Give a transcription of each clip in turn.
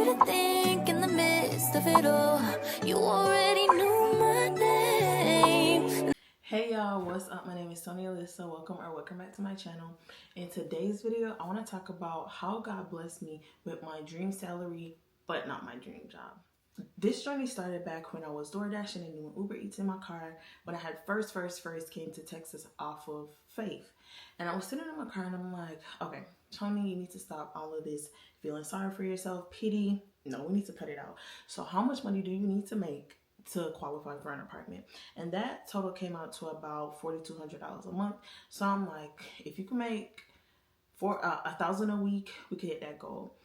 even think in the midst of it all, you already knew my name. Hey y'all, what's up? My name is Tony Alyssa. Welcome back to my channel. In today's video, I want to talk about how God blessed me with my dream salary, but not my dream job. This journey started back when I was door dashing and doing Uber Eats in my car when I had first came to Texas off of Faith. And I was sitting in my car and I'm like, okay, Tony, you need to stop all of this feeling sorry for yourself, pity. No, we need to cut it out. So how much money do you need to make to qualify for an apartment? And that total came out to about $4,200 a month. So I'm like, if you can make $1,000 a week, we could hit that goal.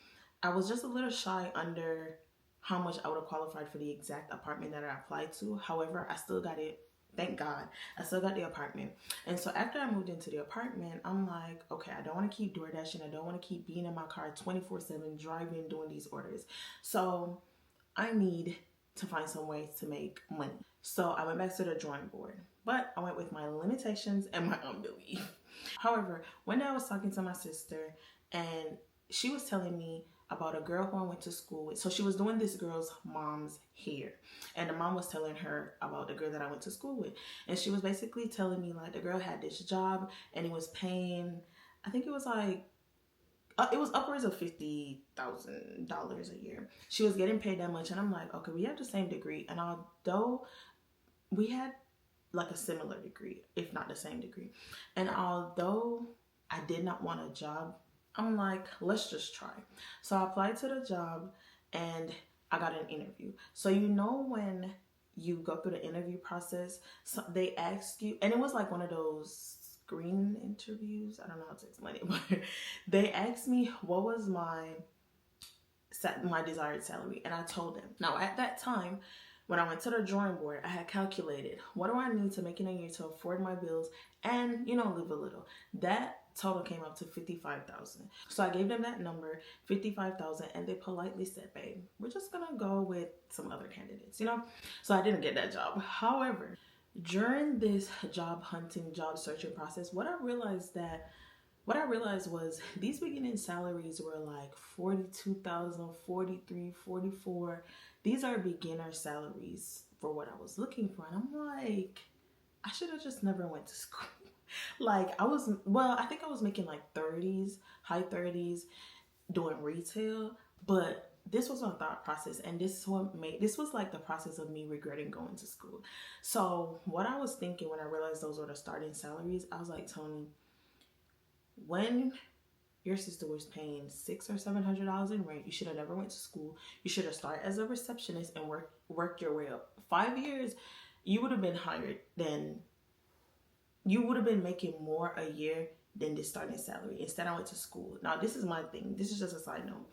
I was just a little shy under how much I would have qualified for the exact apartment that I applied to. However, I still got it. Thank God. I still got the apartment. And so after I moved into the apartment, I'm like, okay, I don't want to keep door dashing. I don't want to keep being in my car 24/7, driving, doing these orders. So I need to find some ways to make money. So I went back to the drawing board, but I went with my limitations and my unbelief. However, one day I was talking to my sister and she was telling me about a girl who I went to school with. So she was doing this girl's mom's hair, and the mom was telling her about the girl that I went to school with. And she was basically telling me like the girl had this job and it was paying, I think it was like, it was upwards of $50,000 a year. She was getting paid that much, and I'm like, okay, we have the same degree, and although we had like a similar degree, if not the same degree, and although I did not want a job, I'm like, let's just try. So I applied to the job and I got an interview. So you know when you go through the interview process, so they ask you, and it was like one of those screen interviews. I don't know how to explain it, but they asked me what was my desired salary, and I told them. Now at that time, when I went to the drawing board, I had calculated what do I need to make in a year to afford my bills and, you know, live a little. That total came up to $55,000. So I gave them that number, $55,000, and they politely said, babe, we're just gonna go with some other candidates, you know? So I didn't get that job. However, during this job hunting, job searching process, what I realized was these beginning salaries were like $42,000, $43,000, $44,000. These are beginner salaries for what I was looking for. And I'm like, I should have just never went to school. Like I think I was making like 30s, high 30s doing retail, but this was my thought process, and this was like the process of me regretting going to school. So what I was thinking when I realized those were the starting salaries, I was like, Tony, when your sister was paying $600 or $700 in rent, you should have never went to school. You should have started as a receptionist and worked your way up. 5 years, you would have been making more a year than this starting salary. Instead, I went to school. Now, this is my thing. This is just a side note.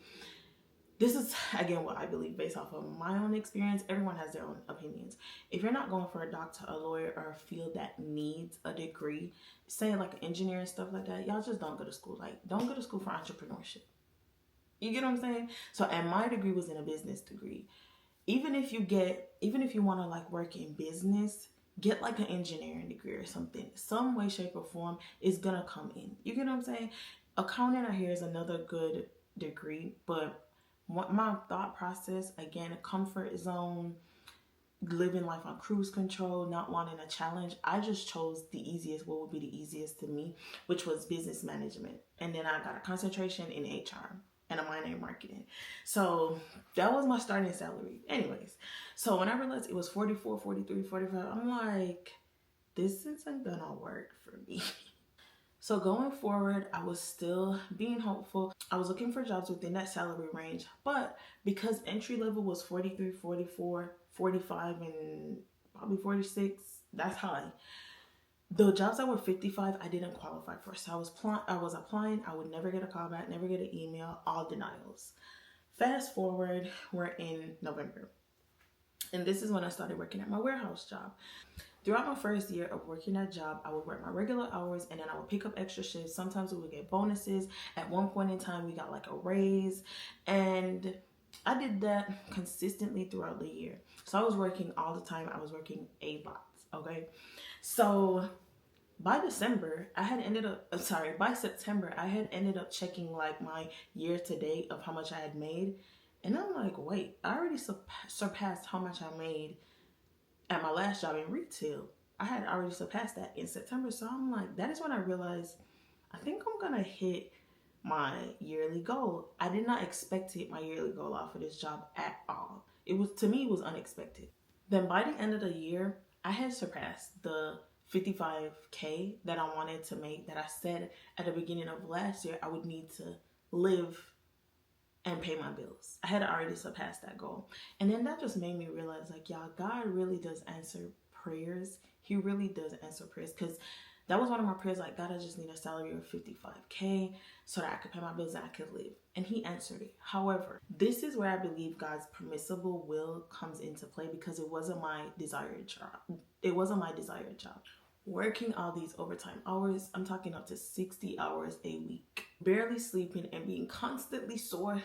This is, again, what I believe based off of my own experience. Everyone has their own opinions. If you're not going for a doctor, a lawyer, or a field that needs a degree, say like an engineer and stuff like that, y'all just don't go to school. Like, don't go to school for entrepreneurship. You get what I'm saying? So, and my degree was in a business degree. Even if you want to like work in business, get like an engineering degree or something. Some way, shape, or form is gonna come in. You get what I'm saying? Accounting, I hear, is another good degree, but my thought process, again, a comfort zone, living life on cruise control, not wanting a challenge, I just chose what would be the easiest to me, which was business management. And then I got a concentration in HR and a minor in marketing. So that was my starting salary. Anyways, so when I realized it was 44, 43, 45, I'm like, this isn't gonna work for me. So going forward, I was still being hopeful. I was looking for jobs within that salary range, but because entry level was 43, 44, 45, and probably 46, that's high. The jobs that were 55, I didn't qualify for. So I was applying. I would never get a call back, never get an email, all denials. Fast forward, we're in November. And this is when I started working at my warehouse job. Throughout my first year of working that job, I would work my regular hours and then I would pick up extra shifts. Sometimes we would get bonuses. At one point in time, we got like a raise. And I did that consistently throughout the year. So I was working all the time. I was working 8 lots, okay? So by September, I had ended up checking like my year to date of how much I had made. And I'm like, wait, I already surpassed how much I made at my last job in retail. I had already surpassed that in September. So I'm like, that is when I realized I think I'm gonna hit my yearly goal. I did not expect to hit my yearly goal off of this job at all. It was, to me, it was unexpected. Then by the end of the year, I had surpassed the 55K that I wanted to make, that I said at the beginning of last year I would need to live and pay my bills. I had already surpassed that goal. And then that just made me realize, like, y'all, God really does answer prayers. He really does answer prayers, because that was one of my prayers, like, God, I just need a salary of 55K so that I could pay my bills and I could live. And he answered it. However, this is where I believe God's permissible will comes into play, because it wasn't my desired job. It wasn't my desired job. Working all these overtime hours, I'm talking up to 60 hours a week, barely sleeping and being constantly sore.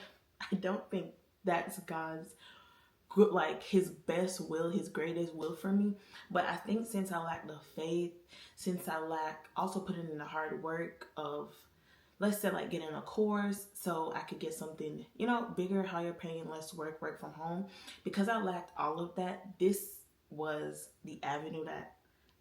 I don't think that's God's good, like his best will, his greatest will for me. But I think since I lack the faith, since I lack also putting in the hard work of, let's say, like getting a course so I could get something, you know, bigger, higher paying, less work from home, because I lacked all of that, this was the avenue that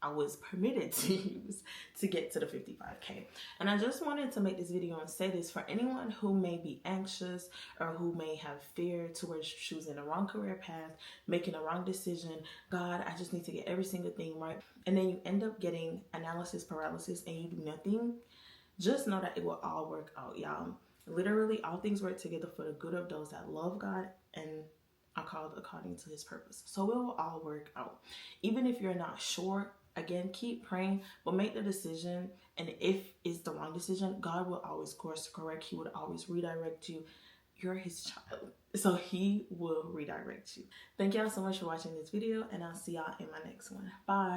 I was permitted to use to get to the 55K. And I just wanted to make this video and say this for anyone who may be anxious or who may have fear towards choosing the wrong career path, making a wrong decision. God, I just need to get every single thing right. And then you end up getting analysis paralysis and you do nothing. Just know that it will all work out, y'all. Literally, all things work together for the good of those that love God and are called according to his purpose. So it will all work out. Even if you're not sure, again, keep praying, but make the decision. And if it's the wrong decision, God will always course correct. He would always redirect you. You're his child, so he will redirect you. Thank y'all so much for watching this video, and I'll see y'all in my next one. Bye.